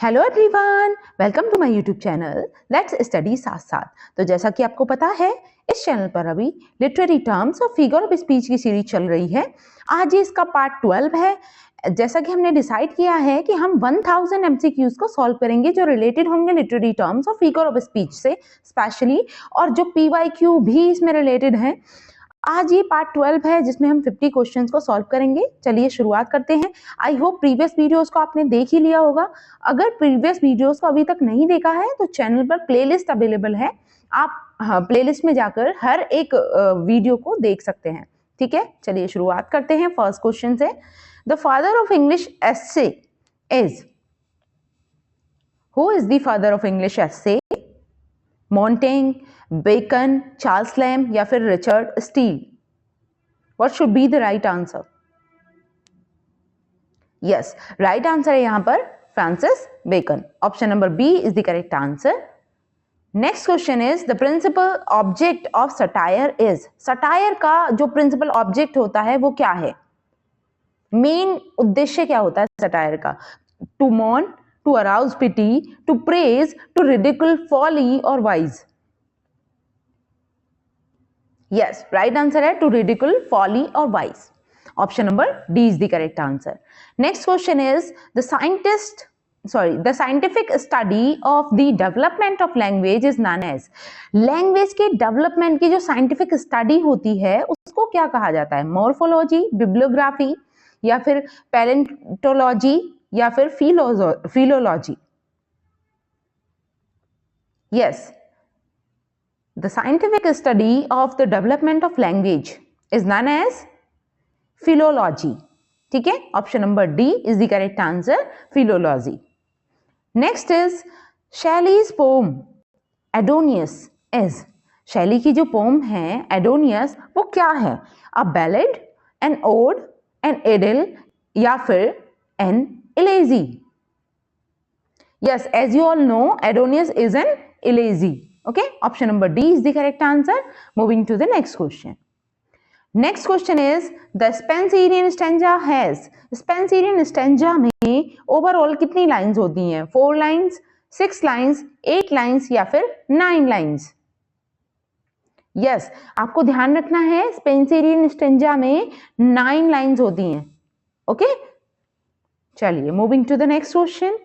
Hello everyone, welcome to my YouTube channel let's study साथ साथ। तो जैसा कि आपको पता है, इस चैनल पर अभी लिटरेरी टर्म्स और फिगर ऑफ स्पीच की सीरीज चल रही है। आज ये इसका पार्ट 12 है। जैसा कि हमने डिसाइड किया है कि हम 1000 एमसीक्यूज को सॉल्व करेंगे जो रिलेटेड होंगे लिटरेरी टर्म्स और फिगर ऑफ स्पीच से स्पेशली, और जो पीवाईक्यू भी इसमें रिलेटेड है। आज ये पार्ट 12 है जिसमें हम 50 क्वेश्चंस को सॉल्व करेंगे। चलिए शुरुआत करते हैं। आई होप प्रीवियस वीडियोस को आपने देख ही लिया होगा। अगर प्रीवियस वीडियोस को अभी तक नहीं देखा है तो चैनल पर प्लेलिस्ट अवेलेबल है, आप प्लेलिस्ट में जाकर हर एक वीडियो को देख सकते हैं। ठीक है, चलिए शुरुआत करते हैं फर्स्ट क्वेश्चन से। The father of English essay is, who is the father of English essay? Montaigne, Bacon, Charles Lamb या फिर Richard Steele? What should be the right answer? Yes, right answer है यहाँ पर Francis Bacon. Option number B is the correct answer. Next question is the principal object of satire is. Satire का जो principal object होता है वो क्या है? मेन उद्देश्य क्या होता है सटायर का? To mourn, to arouse pity, to praise, to ridicule folly और वाइज? यस, राइट आंसर है टू रिडिकुल फॉली और vice. Option number D is the correct answer. Next question is the scientific study of the development of language is known as. Language के development की जो scientific study होती है उसको क्या कहा जाता है? मॉर्फोलॉजी, बिब्लियोग्राफी या फिर पैलेंटोलॉजी या फिर philology? Yes, the scientific study of the development of language is known as philology. ठीक है, option number D is the correct answer, philology. Next is Shelley's poem Adonais is. Shelley की जो poem है Adonais वो क्या है? A ballad, an ode, an idyll या फिर an elegy? Yes, as you all know Adonais is an elegy. Okay, option number D is the correct answer. Moving to the next question. Next question is the Spenserian stanza has. Spenserian stanza में overall कितनी lines होती हैं? 4 lines, 6 lines, 8 lines या फिर 9 lines? Yes, आपको ध्यान रखना है Spenserian stanza में 9 lines होती हैं। Okay? चलिए moving to the next question.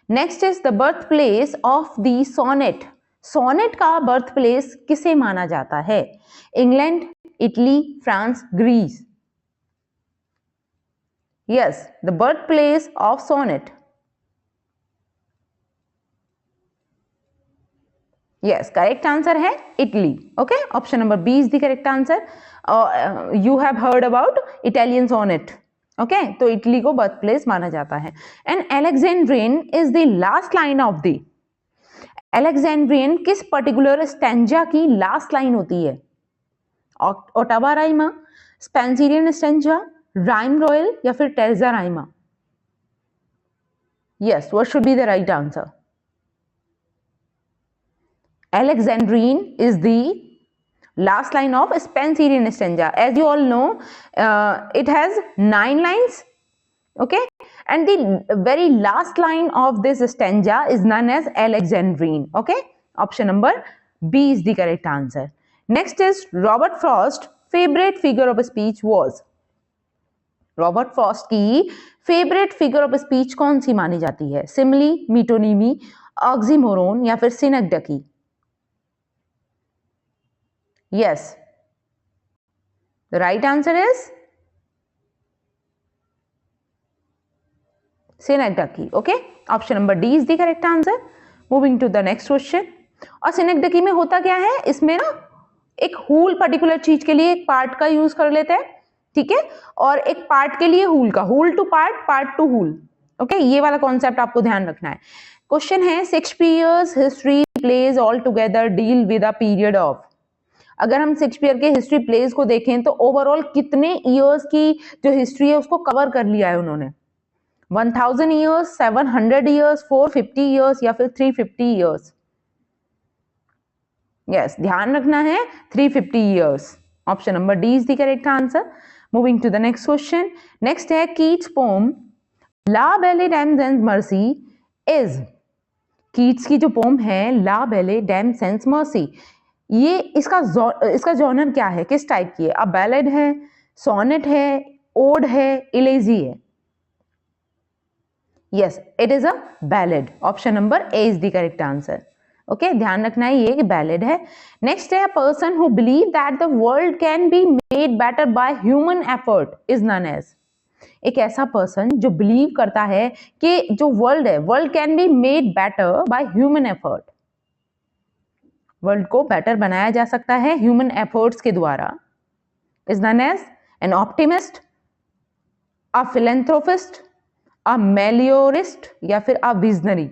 Next is the birth place of the sonnet. Sonnet का बर्थ प्लेस किसे माना जाता है? England, Italy, France, Greece? Yes, the birth place of sonnet. Yes, correct answer है Italy. Okay, option number B is the correct answer. You have heard about Italian sonnet. Okay, तो Italy को birth place माना जाता है। And Alexandrine is the last line of the. Alexandrine किस particular stanza की last line होती है? Ottava rima, Spenserian stanza, rhyme royal या फिर terza rima? Yes, what should be the right answer? Alexandrine is the last line of Spenserian stanza. As you all know, it has 9 lines. Okay, and the very last line of this stanza is known as Alexandrine. Okay, option number B is the correct answer. Next is Robert Frost's favorite figure of speech was. Robert Frost की favourite figure of speech कौन सी मानी जाती है? Simile, मीटोनिमी, oxymoron या फिर सिनेक्डकी? Yes, the right answer is synecdoche. Okay, option number D is the correct answer. Moving to the next question. और synecdoche में होता क्या है? इसमें ना एक हुल पर्टिकुलर चीज के लिए एक पार्ट का यूज कर लेते हैं, ठीक है, और एक पार्ट के लिए हुल का, whole to part, part to whole. Okay, ये वाला कॉन्सेप्ट आपको ध्यान रखना है। क्वेश्चन है Shakespeare's history plays all together deal with a period of. अगर हम शेक्सपियर के हिस्ट्री प्लेज को देखें तो ओवरऑल कितने ईयर्स की जो हिस्ट्री है उसको कवर कर लिया है उन्होंने? 1000 ईयर्स, 700 ईयर्स, 450 ईयर्स या फिर 350 ईयर्स? यस, ध्यान रखना है 350 years. Option number D is the correct answer. Moving to the next question. Next है Keats poem La Belle Dame sans Merci is, Keats की जो पोम है ला बेले डैम सेंस मर्सी, ये इसका जॉनर क्या है, किस टाइप की है? अब बैलेड है, सोनेट है, ओड है, इलेजी है? Yes, it is a ballad. Option number A is the correct answer. Okay, ध्यान रखना है ये कि बैलेड है। नेक्स्ट है, a person who believe that the world can be made better by human effort is known as, एक ऐसा person जो बिलीव करता है कि जो वर्ल्ड है, world can be made better by human effort, world को बेटर बनाया जा सकता है ह्यूमन एफर्ट्स के द्वारा, is known as an optimist, a philanthropist, a meliorist या फिर अ विजनरी?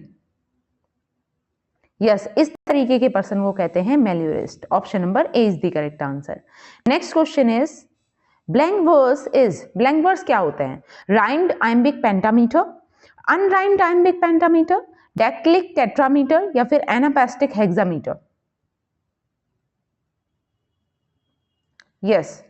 यस, इस तरीके के पर्सन को कहते हैं meliorist. Option number A is the correct answer. Next question is blank verse is, blank verse क्या होते हैं? Rhymed iambic pentameter, unrhymed iambic pentameter, dactylic tetrameter या फिर एनापेस्टिक हेक्सामीटर? यस,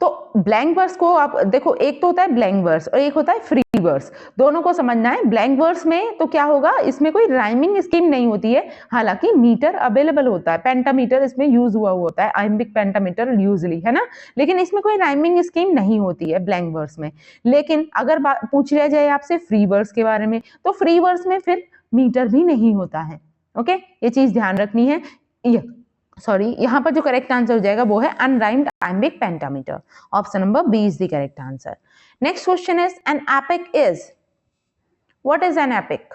तो ब्लैंक वर्स को आप देखो, एक तो होता है ब्लैंक वर्स और एक होता है फ्री वर्स, दोनों को समझना है। ब्लैंक वर्स में तो क्या होगा, इसमें कोई राइमिंग स्कीम नहीं होती है, हालांकि मीटर अवेलेबल होता है, पेंटामीटर इसमें यूज हुआ होता है, आइम्बिक पेंटामीटर यूजली, है ना, लेकिन इसमें कोई राइमिंग स्कीम नहीं होती है ब्लैंक वर्स में। लेकिन अगर पूछ लिया जाए आपसे फ्री वर्स के बारे में, तो फ्री वर्स में फिर मीटर भी नहीं होता है। ओके, ये चीज ध्यान रखनी है। सॉरी, यहां पर जो करेक्ट आंसर हो जाएगा वो है unrhymed iambic pentameter. Option number B is the correct answer. Next question is an epic is, what is an epic?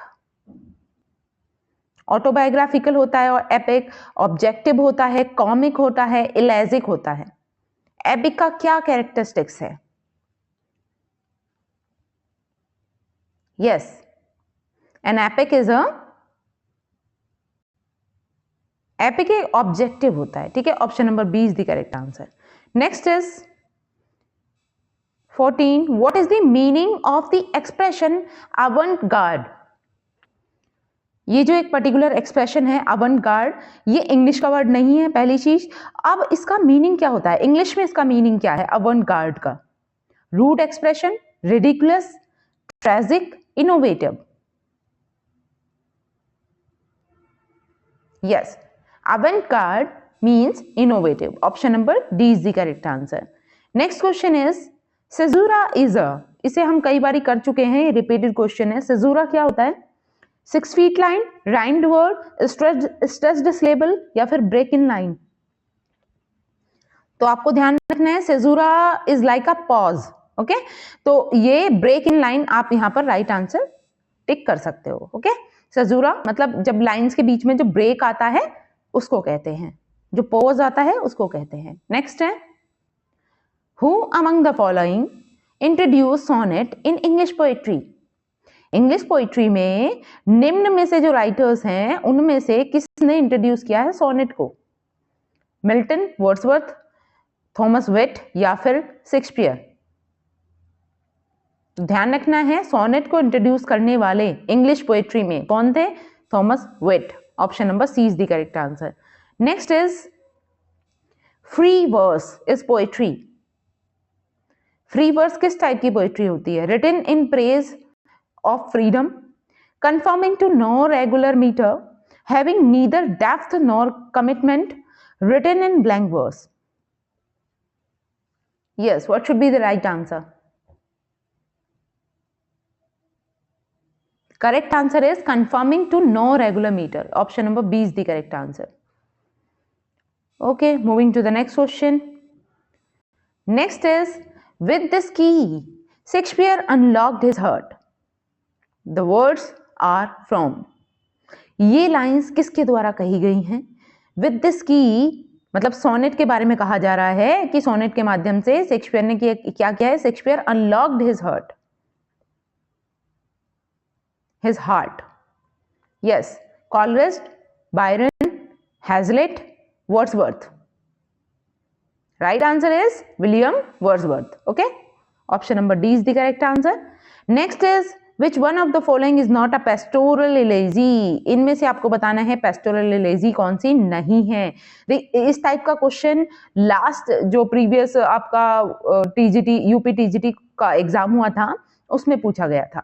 Autobiographical होता है और एपिक, ऑब्जेक्टिव होता है, कॉमिक होता है, इलेजिक होता है। एपिक का क्या कैरेक्टरिस्टिक्स है? Yes, an epic is a, epic एक ऑब्जेक्टिव होता है, ठीक है। Option number B is the correct answer. Next is 14, what is the meaning of the expression avant garde? ये जो एक पर्टिकुलर एक्सप्रेशन है अवंट गार्ड, ये इंग्लिश का वर्ड नहीं है, पहली चीज। अब इसका मीनिंग क्या होता है इंग्लिश में? इसका मीनिंग क्या है अवंट गार्ड का? Rude expression, ridiculous, tragic, innovative? Yes, avant-garde means innovative. Option number D is the correct answer. Next question is caesura is a, इसे हम कई बारी कर चुके हैं, ये रिपीटेड क्वेश्चन है। caesura क्या होता है? 6 feet line, rhymed word, stressed syllable या फिर break in line? तो आपको ध्यान रखना है caesura is like a pause. Okay, तो ये ब्रेक इन लाइन आप यहां पर राइट आंसर टिक कर सकते हो। ओके, caesura मतलब जब लाइंस के बीच में जो ब्रेक आता है उसको कहते हैं, जो पॉज आता है उसको कहते हैं। नेक्स्ट है, who among the following introduce sonnet in English poetry? English poetry में निम्न में से जो राइटर्स हैं उनमें से किसने इंट्रोड्यूस किया है सोनेट को? मिल्टन, वर्ड्सवर्थ, थॉमस वेट या फिर शेक्सपियर? ध्यान रखना है, सोनेट को इंट्रोड्यूस करने वाले इंग्लिश पोएट्री में कौन थे? Thomas Wyatt. Option number C is the correct answer. Next is free verse is poetry. Free verse किस टाइप की पोएट्री होती है? Written in praise of freedom, conforming to no regular meter, having neither depth nor commitment, written in blank verse? Yes, what should be the right answer? Correct answer is conforming to no regular meter. Option number B is the correct answer. Okay, moving to the next question. Next is, with this key, Shakespeare unlocked his heart. The words are from. ये lines किसके द्वारा कही गई हैं? With this key मतलब sonnet के बारे में कहा जा रहा है कि सोनेट के माध्यम से शेक्सपियर ने क्या किया है? Shakespeare unlocked his heart, his heart. Yes, Coleridge, Byron, Hazlitt, Wordsworth. Right answer is William Wordsworth. Okay, option number D is the correct answer. Next is, which one of the following is not a pastoral elegy? इनमें से आपको बताना है pastoral elegy कौन सी नहीं है। इस टाइप का क्वेश्चन लास्ट जो प्रीवियस आपका टीजीटी यूपी टीजीटी का एग्जाम हुआ था उसमें पूछा गया था।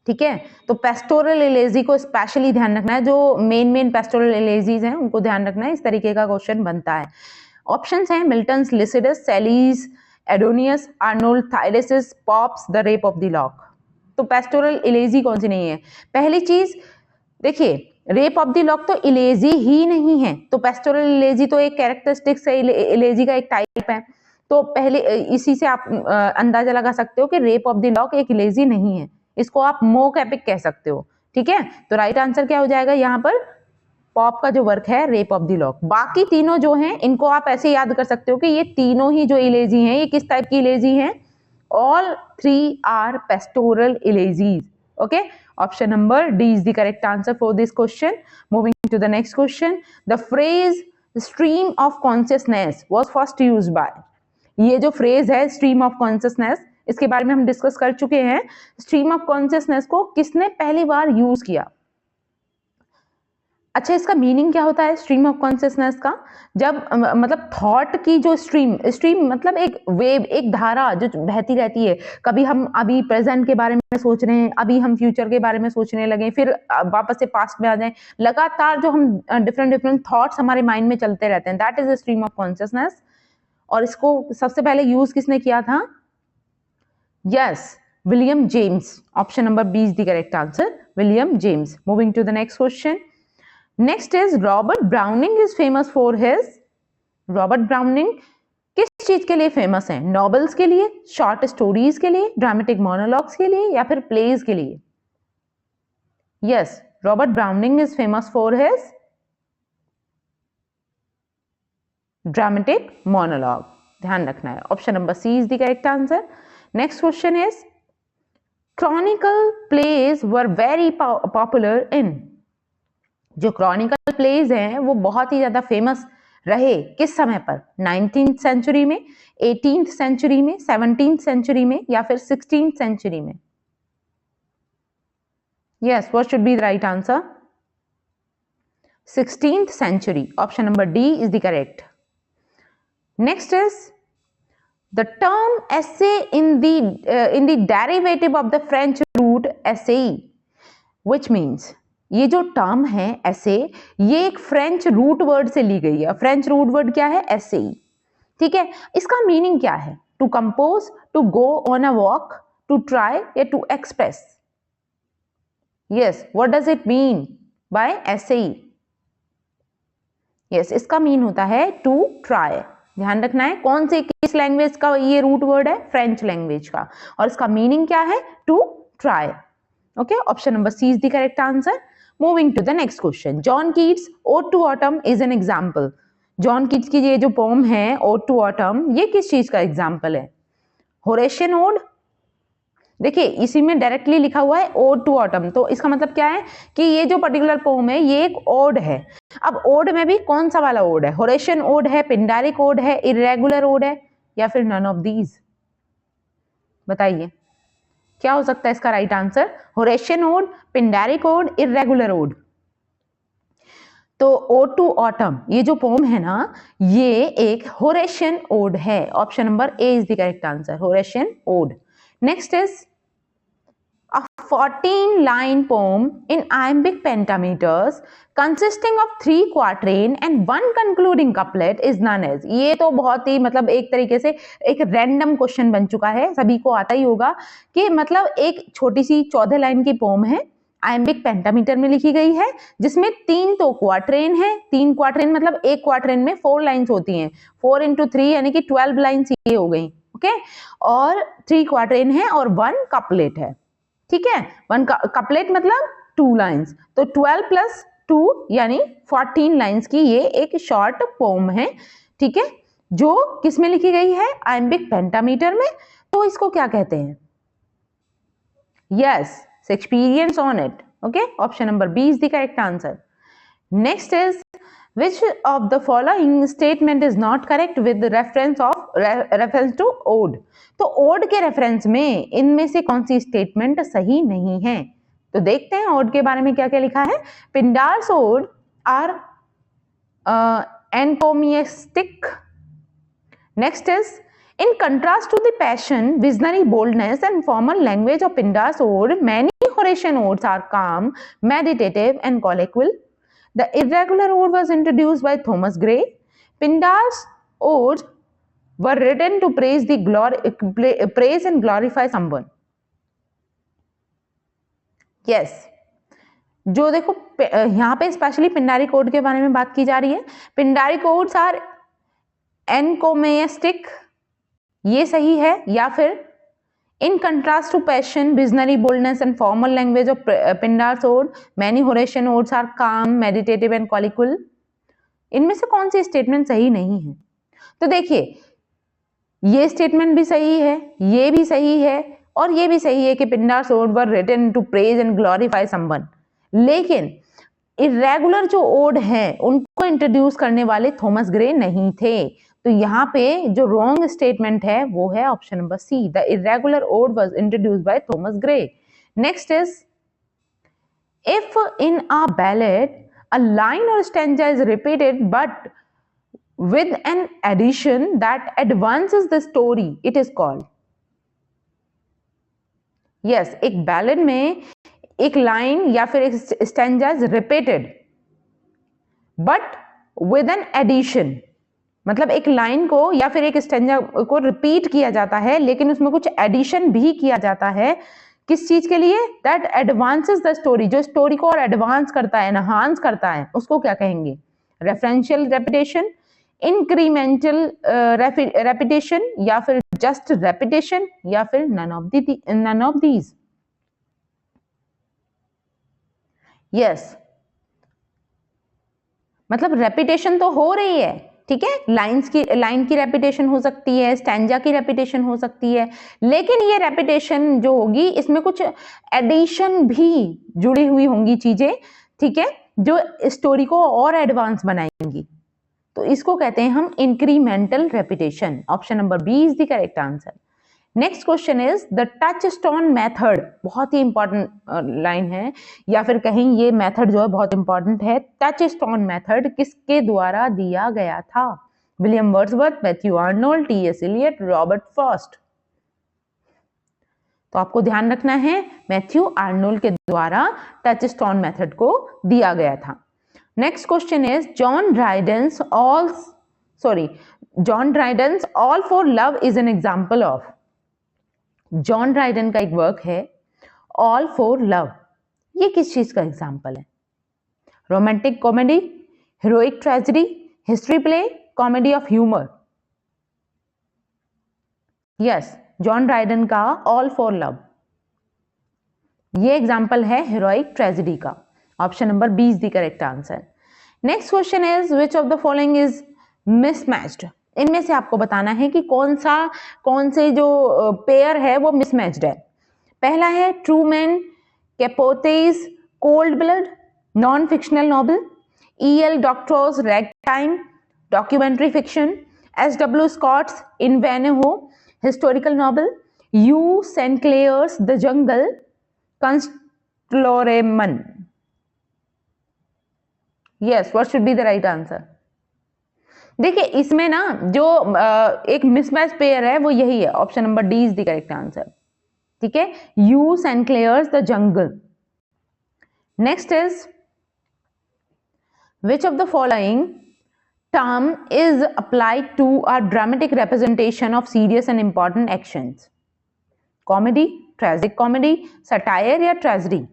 ठीक है, तो पेस्टोरल एलेजी को स्पेशली ध्यान रखना है, जो मेन पेस्टोरल एलेजीज हैं उनको ध्यान रखना है, इस तरीके का क्वेश्चन बनता है। ऑप्शंस हैं Milton's Lycidas, Shelley's, Adonais, Arnold Thyrsis, Pope's, the rape of the lock. तो पेस्टोरल एलेजी कौन सी नहीं है? पहली चीज देखिए, रेप ऑफ द लॉक तो इलेजी ही नहीं है, तो पेस्टोरल इलेजी तो एक कैरेक्टरिस्टिक्स है, इलेजी का एक टाइप है। तो पहले इसी से आप अंदाजा लगा सकते हो कि रेप ऑफ द लॉक एक इलेजी नहीं है, इसको आप मोक एपिक कह सकते हो। ठीक है, तो राइट आंसर क्या हो जाएगा यहाँ पर? पॉप का जो वर्क है रेप ऑफ द लॉक। बाकी तीनों जो हैं इनको आप ऐसे याद कर सकते हो कि ये तीनों ही जो इलेजी हैं ये किस टाइप की इलेजी हैं? All three are pastoral elegies. Okay, option number D is the correct answer for this question. Moving to the next question, the phrase stream of consciousness was first used by, ये जो phrase है stream of consciousness, इसके बारे में हम discuss कर चुके हैं। stream of consciousनess को किसने पहली बार यूज किया? अच्छा, इसका मीनिंग क्या होता है स्ट्रीम ऑफ कॉन्शियसनेस का? जब मतलब थॉट की जो स्ट्रीम मतलब एक वेव, एक धारा जो बहती रहती है। कभी हम अभी प्रेजेंट के बारे में सोच रहे हैं, अभी हम फ्यूचर के बारे में सोचने लगे, फिर वापस से पास्ट में आ जाएं, लगातार जो हम डिफरेंट थॉट्स हमारे माइंड में चलते रहते हैं, that is the stream of consciousness. और इसको सबसे पहले यूज किसने किया था? Yes, William James. Option number B is the correct answer, William James. Moving to the next question, next is Robert Browning is famous for his. Robert Browning किस चीज के लिए फेमस है? नॉवेल्स के लिए, शॉर्ट स्टोरीज के लिए, dramatic monologues के लिए, या फिर प्लेज के लिए? Yes, Robert Browning is famous for his dramatic monologue. ध्यान रखना है, option number C is the correct answer. Next question is chronicle plays were very popular in. जो क्रॉनिकल प्लेज हैं वो बहुत ही ज्यादा फेमस रहे किस समय पर? 19th सेंचुरी में, 18th सेंचुरी में, 17th सेंचुरी में, या फिर 16th सेंचुरी में? Yes, what should be the right answer? 16th century. Option number D is the correct. Next is the term essay in the derivative of the French root essai, which means, ये जो term है ऐसे, ये एक French root word से ली गई है। French root word क्या है? ऐसे। ठीक है, इसका मीनिंग क्या है? To compose, to go on a walk, to try, या to express? Yes, what does it mean by essay? Yes, इसका मीन होता है टू ट्राई। ध्यान रखना है, कौन से किस लैंग्वेज का ये रूट वर्ड है? फ्रेंच लैंग्वेज का, और इसका मीनिंग क्या है? To try. Okay, option number C is the correct answer. Moving to the next question, John Keats' Ode to Autumn is an example. John Keats की ये जो पोम है Ode to Autumn, ये किस चीज का एग्जाम्पल है? Horatian ode. देखिए, इसी में डायरेक्टली लिखा हुआ है Ode to Autumn, तो इसका मतलब क्या है कि ये जो पर्टिकुलर पोम है ये एक ओड है। अब ओड में भी कौन सा वाला ओड है? होरेशियन ओड है, पिंडारिक ओड है, इरेगुलर ओड है, या फिर नन ऑफ दीज? बताइए क्या हो सकता है इसका right answer? Horatian ode, Pindaric ode, irregular ode. तो ओड टू ऑटम ये जो पोम है ना, ये एक होरेशियन ओड है। Option number A is the correct answer, Horatian ode. Next is a 14-line poem in iambic pentameters consisting of 3 quatrain and 1 concluding couplet is known as। ये तो बहुत ही मतलब एक तरीके से एक रैंडम क्वेश्चन बन चुका है, सभी को आता ही होगा कि मतलब एक छोटी सी 14 लाइन की पोम है, आयम्बिक पेंटामीटर में लिखी गई है, जिसमें 3 तो क्वाट्रेन है। 3 क्वाट्रेन मतलब एक क्वाट्रेन में 4 लाइन्स होती हैं, 4 into 3 यानी कि 12 लाइन्स ये हो गई। ओके, और 3 क्वाट्रेन है और 1 कपलेट है। ठीक है, 1 कपलेट मतलब 2 लाइन्स, तो 12 + 2 यानी 14 लाइन्स की ये एक शॉर्ट पोम है। ठीक है, जो किस में लिखी गई है? आयम्बिक पेंटामीटर में। तो इसको क्या कहते हैं? Yes, Shakespearean sonnet. Okay, option number B is the correct answer. Next is which of the following statement is not correct with reference to ode? तो ओड के रेफरेंस में इनमें से कौन सी स्टेटमेंट सही नहीं है? तो देखते हैं ओड के बारे में क्या क्या लिखा है। Pindar's ode are encomiastic. Next is In contrast to the passion, visionary boldness, and formal language of Pindar's ode, many Horatian odes are calm, meditative, and colloquial. The irregular ode was introduced by Thomas Gray. Pindar's odes were written to praise and glorify someone. Yes, जो देखो यहाँ पे specially Pindari code के बारे में बात की जा रही है. पिंडारी कोड्स आर एनकोमेस्टिक, ये सही है, या फिर in contrast to passion, visionary boldness and formal language of Pindar's ode, many Horatian odes are calm, meditative and colloquial. इनमें से कौन सी स्टेटमेंट सही नहीं है? तो देखिए, ये स्टेटमेंट भी सही है, ये भी सही है, और ये भी सही है कि Pindar's ode were written to praise and glorify someone. लेकिन इरेगुलर जो ओड है उनको इंट्रोड्यूस करने वाले थॉमस ग्रे नहीं थे. तो यहाँ पे जो रॉन्ग स्टेटमेंट है वो है option number C, the irregular ode was introduced by Thomas Gray. Next is, if in a ballad a line or stanza is repeated but with an addition that advances the story, it is called. yes, एक बैलेड में एक line या फिर एक stanza is repeated but with an addition, मतलब एक line को या फिर एक स्टैंजा को रिपीट किया जाता है लेकिन उसमें कुछ एडिशन भी किया जाता है. किस चीज के लिए? दैट एडवांसेस द स्टोरी, जो स्टोरी को और एडवांस करता है, एनहांस करता है, उसको क्या कहेंगे? रेफरेंशियल रेपिटेशन, इंक्रीमेंटल रेपिटेशन, या फिर जस्ट रेपिटेशन, या फिर नन ऑफ दीज. यस, मतलब रेपिटेशन तो हो रही है, ठीक है, लाइन की रेपिटेशन हो सकती है, स्टैंजा की रेपिटेशन हो सकती है, लेकिन ये रेपिटेशन जो होगी इसमें कुछ एडिशन भी जुड़ी हुई होंगी चीजें, ठीक है, जो स्टोरी को और एडवांस बनाएंगी. तो इसको कहते हैं हम incremental repetition. Option number B is the correct answer. Next question is the touchstone method. बहुत ही इंपॉर्टेंट लाइन है, या फिर कहीं ये मेथड जो है बहुत इंपॉर्टेंट है. टच स्टोन मेथड किसके द्वारा दिया गया था? William Wordsworth, Matthew Arnold, T S. Eliot, Robert Frost. तो आपको ध्यान रखना है, मैथ्यू आर्नोल्ड के द्वारा टच स्टोन मेथड को दिया गया था. Next question is John Dryden's all for love is an example of. John Dryden का एक वर्क है ऑल फॉर लव. ये किस चीज का एग्जाम्पल है? Romantic comedy, heroic tragedy, history play, comedy of humour. Yes, John Dryden का All for Love ये एग्जाम्पल है हीरोइक ट्रेजेडी का. Option number B is the correct answer. Next question is which of the following is mismatched. इनमें से आपको बताना है कि कौन से जो पेयर है वो मिसमैच्ड है. पहला है Truman Capote's cold blood, non fictional novel, E.L. Doctorow's Ragtime, documentary fiction, S.W. Scott's Ivanhoe, historical novel, U. Sinclair's the jungle, कंस्ट्लोरेमन. Yes, what should be the right answer? देखिए, इसमें ना जो एक मिसमैच पेयर है वो यही है. Option number D is the correct answer. ठीक है, U Sinclair's the jungle. Next is which of the following term is applied to a dramatic representation of serious and important actions? Comedy, tragic comedy, satire या tragedy?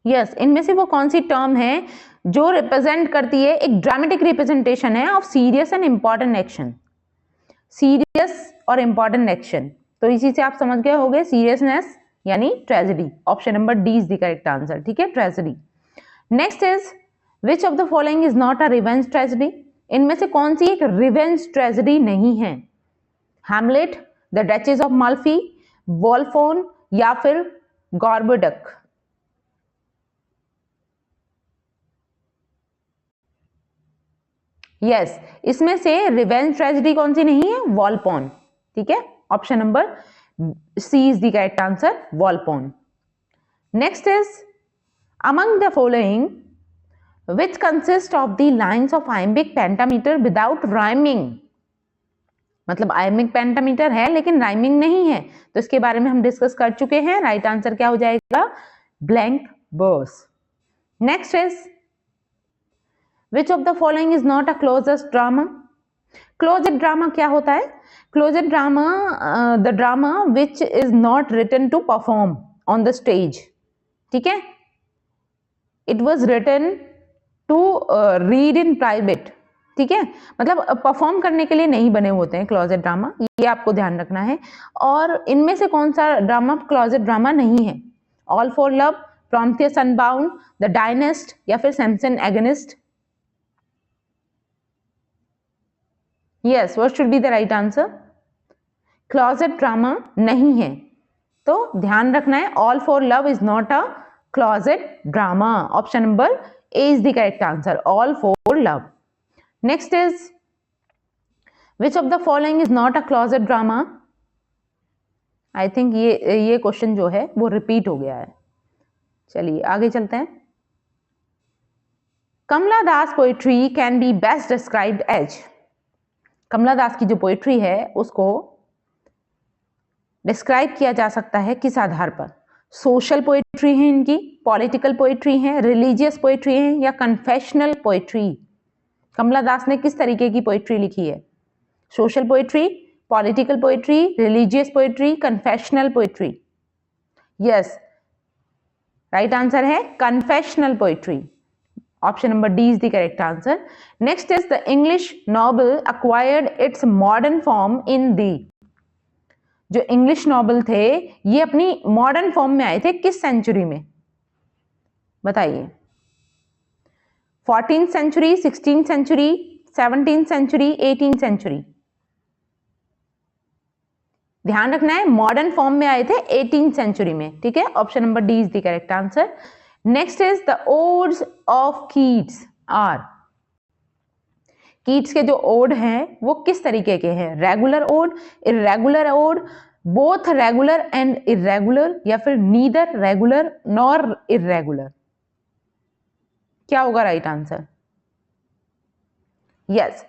Yes, इनमें से वो कौन सी term है जो represent करती है, एक ड्रामेटिक रिप्रेजेंटेशन है of serious and important action. Serious और इंपॉर्टेंट एक्शन, तो इसी से आप समझ गए होंगे सीरियसनेस यानी tragedy. Option number D is the correct answer. ठीक है, tragedy. Next is which of the following is not a revenge tragedy. इनमें से कौन सी एक रिवेंज ट्रेजेडी नहीं है? Hamlet, the Duchess of Malfi, Volpone या फिर गॉर्बोडक? यस, इसमें से रिवेंज ट्रेजेडी कौन सी नहीं है? वॉल्पोन. ठीक है, option number C is the correct answer, Volpone. Next is among the following which consist of the lines of iambic pentameter without rhyming. मतलब आयमिक पेंटामीटर है लेकिन राइमिंग नहीं है, तो इसके बारे में हम डिस्कस कर चुके हैं। राइट आंसर क्या हो जाएगा? Blank verse. Next is which of the following is not a closest drama? Closed drama क्या होता है? Closed drama the drama which is not written to perform on the stage, ठीक है, it was written to read in private, ठीक है, मतलब perform करने के लिए नहीं बने होते हैं क्लोजेट ड्रामा, ये आपको ध्यान रखना है। और इनमें से कौन सा ड्रामा क्लोजेट ड्रामा नहीं है? All for love, Prometheus unbound, the Dynasts या फिर Samson Agonistes? Yes, what should be the right answer? Closet drama नहीं है, तो ध्यान रखना है all for love is not a closet drama. Option number A is the correct answer, all for love. Next is which of the following is not a closet drama? I think ये question जो है वो repeat हो गया है। चलिए आगे चलते हैं। Kamala Das poetry can be best described as? Kamala Das की जो पोइट्री है उसको डिस्क्राइब किया जा सकता है किस आधार पर? सोशल पोइट्री है इनकी, पॉलिटिकल पोइट्री है, रिलीजियस पोइट्री है या कन्फेशनल पोइट्री? कमला दास ने किस तरीके की पोइट्री लिखी है? Social poetry, political poetry, religious poetry, confessional poetry? Yes, right answer है confessional poetry. Option number D is the correct answer. Next is the English novel acquired its modern form in the? जो English novel थे ये अपनी modern form में आए थे किस century में? बताइए। 14th century, 16th century, 17th century, 18th century? ध्यान रखना है मॉडर्न फॉर्म में आए थे 18th सेंचुरी में, ठीक है। Option number D is the correct answer. Next is the odes of Keats are? Keats के जो ओड हैं वो किस तरीके के हैं? Regular ode, irregular ode, both regular and irregular या फिर नीदर रेगुलर नॉर इरेगुलर? क्या होगा right answer? Yes,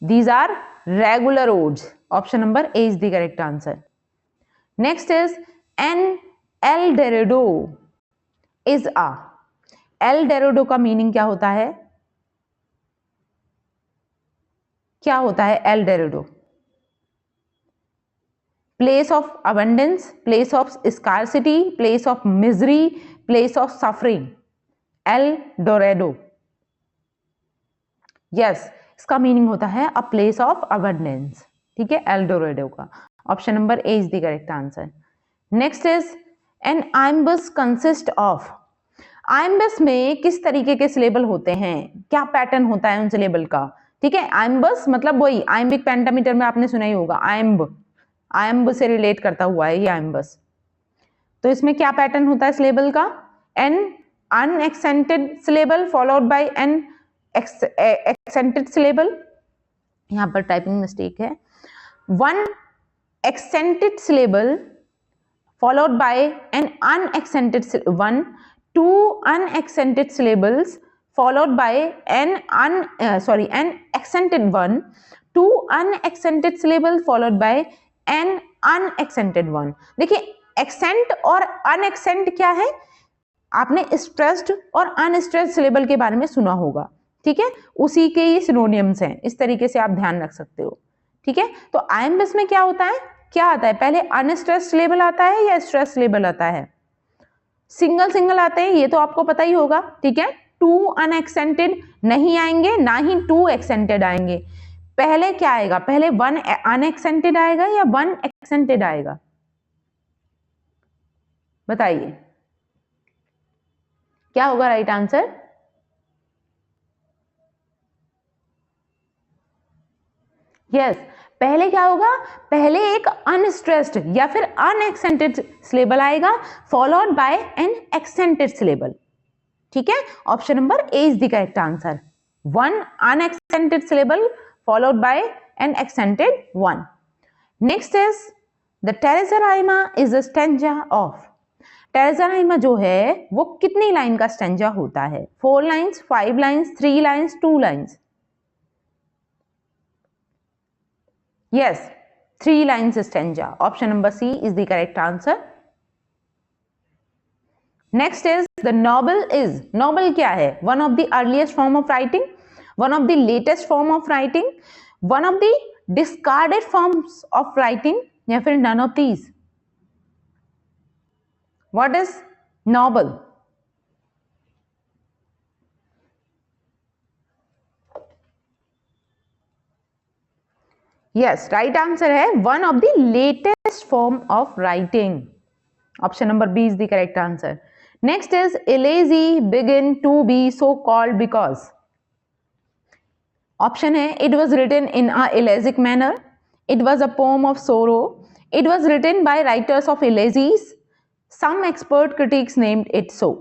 these are regular odes. Option number A is the correct answer. Next is an Eldorado is a? Eldorado का meaning क्या होता है? क्या होता है Eldorado? Place of abundance, place of scarcity, place of misery, place of suffering? Eldorado. Yes, इसका meaning होता है अ प्लेस ऑफ अबंडेंस, ठीक है, एल्डोरेडो का। Option number A is the correct answer. Next is an iambus consist of? Iambus में किस तरीके के सिलेबल होते हैं? क्या पैटर्न होता है उन सिलेबल का? ठीक है, आइम्बस मतलब वही आइम्बिक पेंटामीटर में आपने सुना ही होगा, आइम्ब से रिलेट करता हुआ है ये आइम्बस। तो इसमें क्या पैटर्न होता है सिलेबल का? An unaccented syllable followed by an accented syllable, यहां पर टाइपिंग मिस्टेक है, one accented syllable followed by an unaccented one, two unaccented syllables followed by an accented one, two unaccented syllable followed by an unaccented one. देखिए accent और unaccent क्या है? आपने stressed और unstressed syllable के बारे में सुना होगा, ठीक है, उसी के ही सिनोनियम्स हैं, इस तरीके से आप ध्यान रख सकते हो, ठीक है। तो आइम्बस में क्या होता है, क्या आता है? पहले अनस्ट्रेस्ड सिलेबल आता है या स्ट्रेस्ड सिलेबल आता है? सिंगल सिंगल आते हैं, ये तो आपको पता ही होगा, ठीक है। टू अनएक्सेंटेड नहीं आएंगे, ना ही टू एक्सेंटेड आएंगे। पहले क्या आएगा? पहले वन अनएक्सेंटेड आएगा या वन एक्सेंटेड आएगा? बताइए क्या होगा राइट आंसर? यस, पहले क्या होगा? पहले एक अनस्ट्रेस्ड या फिर अनएक्सेंटेड सिलेबल आएगा followed by an accented syllable, ठीक है। Option number A is the correct answer, one unaccented syllable followed by an accented one. Next is the terza rima is a stanza of? Terza rima जो है वो कितनी line का stanza होता है? 4 lines, 5 lines, 3 lines, 2 lines? Yes, 3 lines stanza. Option number C is the correct answer. Next is the novel is. Novel क्या है? One of the earliest form of writing, one of the latest form of writing, one of the discarded forms of writing, या फिर none of these. What is novel? Yes, right answer है one of the latest form of writing. Option number B is the correct answer. Next is elegy begin to be so called because. Option है it was written in a elegiac manner, it was a poem of sorrow, it was written by writers of elegies, some expert critics named it so.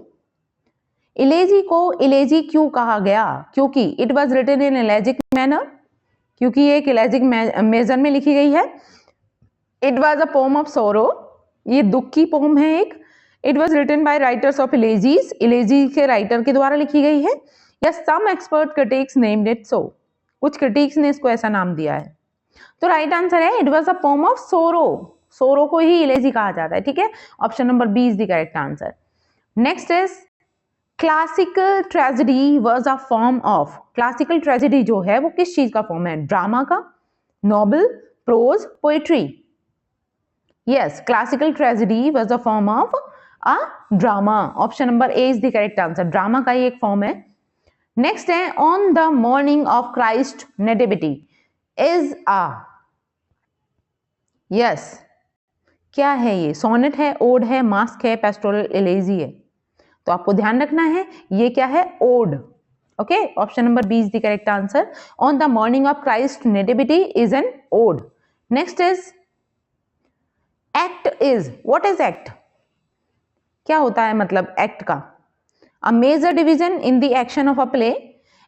elegy को elegy क्यों कहा गया? क्योंकि it was written in elegiac manner, क्योंकि ये एक elegiac major में लिखी गई है. It was a poem of sorrow, ये दुख की पोम है एक. It was written by writers of elegies, elegy के राइटर के द्वारा लिखी गई है. या some expert critics named it so, कुछ critics ने इसको ऐसा नाम दिया है. तो राइट आंसर है it was a poem of सोरो. सोरो को ही इलेजी कहा जाता है. ठीक है, option number B is the correct answer. Next is classical tragedy was a form of. Classical tragedy जो है वो किस चीज का फॉर्म है? ड्रामा का, novel, prose, poetry. Yes, classical tragedy was a form of a drama. Option number A is the correct answer. Drama का ही एक फॉर्म है. नेक्स्ट है on the morning of Christ nativity is a. Yes, क्या है ये? Sonnet है, odd है, मास्क है, पेस्टोरल एलेजी है. तो आपको ध्यान रखना है ये क्या है? Ode. Okay, option number B is the correct answer. On the morning of Christ nativity is an ode. Next is act is. What is act? क्या होता है मतलब एक्ट का? A major division in the action of a play.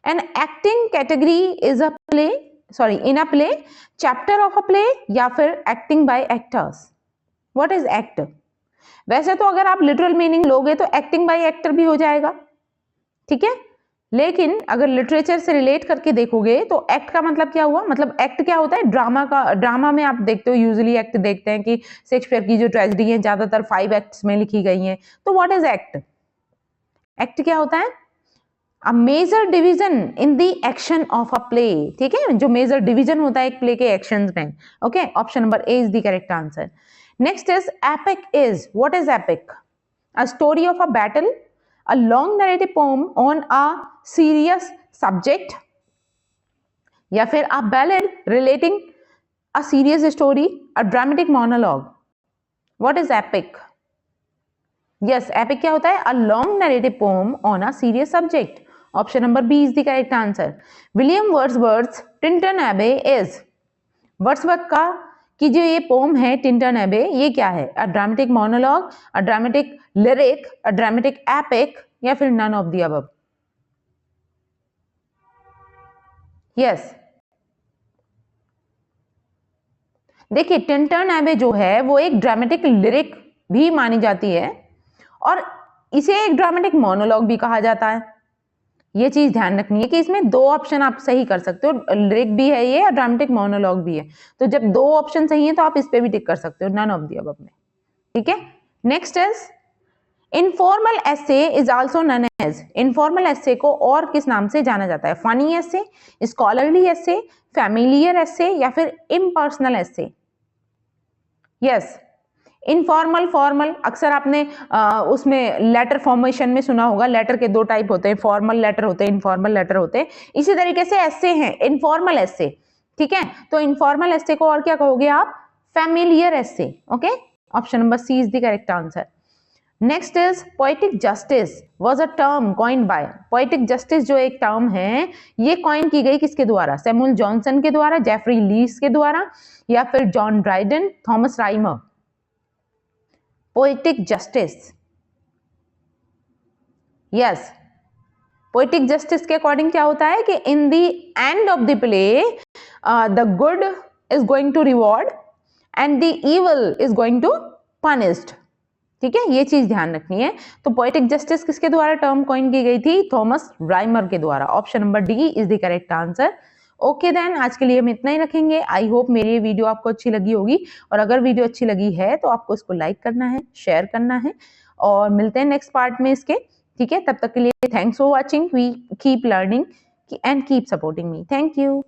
An acting category is a play, sorry in a play, chapter of a play, या फिर acting by actors. What is act? वैसे तो अगर आप लिटरल मीनिंग लोगे तो acting by actor भी हो जाएगा. ठीक है, लेकिन अगर लिटरेचर से रिलेट करके देखोगे तो एक्ट का मतलब क्या हुआ? मतलब एक्ट क्या होता है? ड्रामा का. ड्रामा में आप देखते हो यूजुअली एक्ट देखते हैं कि शेक्सपियर की जो ट्रेजेडी है ज्यादातर 5 एक्ट्स में लिखी गई हैं. तो व्हाट इज एक्ट? एक्ट क्या होता है? A major division in the action of a play. ठीक है, जो मेजर डिवीजन होता है एक प्ले के एक्शंस में. Okay, option number A is the correct answer. Next is epic is. What is epic? A story of a battle, a long narrative poem on a serious subject, या फिर a ballad relating a serious story, a dramatic monologue. What is epic? Yes, epic क्या होता है? A long narrative poem on a serious subject. Option number B is the correct answer. William Wordsworth's Tintin Abbey is. Wordsworth का कि जो ये pome है Tintern एबे, ये क्या है? A dramatic monologue, a dramatic lyric, a dramatic epic, या फिर none of the above. Yes, देखिए टिंटन एबे जो है वो एक ड्रामेटिक लिरिक भी मानी जाती है और इसे एक ड्रामेटिक मोनोलॉग भी कहा जाता है. ये चीज ध्यान रखनी है कि इसमें 2 ऑप्शन आप सही कर सकते हो. लिरिक भी है ये और ड्रामेटिक मोनोलॉग भी है. तो जब 2 ऑप्शन सही है तो आप इस पे भी टिक कर सकते हो, नन ऑफ द अबव में. ठीक है, next is informal essay is also known as. Informal essay को और किस नाम से जाना जाता है? Funny essay, scholarly essay, familiar essay, या फिर impersonal essay. Yes, informal, formal अक्सर आपने उसमें लेटर फॉर्मेशन में सुना होगा. लेटर के 2 टाइप होते हैं, फॉर्मल लेटर होते हैं, इनफॉर्मल लेटर होते हैं. इसी तरीके से एसे हैं, इनफॉर्मल एसे. ठीक है, तो इनफॉर्मल एसे को और क्या कहोगे आप? Familiar essay. Okay, option number C is the correct answer. Next is poetic justice was a term coined by. Poetic justice जो एक टर्म है ये कॉइन की गई किसके द्वारा? सैमुअल जॉनसन के द्वारा, जेफरी लीस के द्वारा, या फिर John Dryden, Thomas Rymer. Poetic justice. Yes, poetic justice के अकॉर्डिंग क्या होता है कि in the end of the play the good is going to reward and the evil is going to punished. ठीक है, ये चीज ध्यान रखनी है. तो पोएटिक जस्टिस किसके द्वारा टर्म कॉइन की गई थी? थॉमस राइमर के द्वारा. Option number D is the correct answer. Okay then, आज के लिए हम इतना ही रखेंगे। आई होप मेरी ये वीडियो आपको अच्छी लगी होगी, और अगर वीडियो अच्छी लगी है तो आपको इसको लाइक करना है, शेयर करना है, और मिलते हैं नेक्स्ट पार्ट में इसके। ठीक है, तब तक के लिए thanks for watching. We keep learning and keep supporting me. Thank you.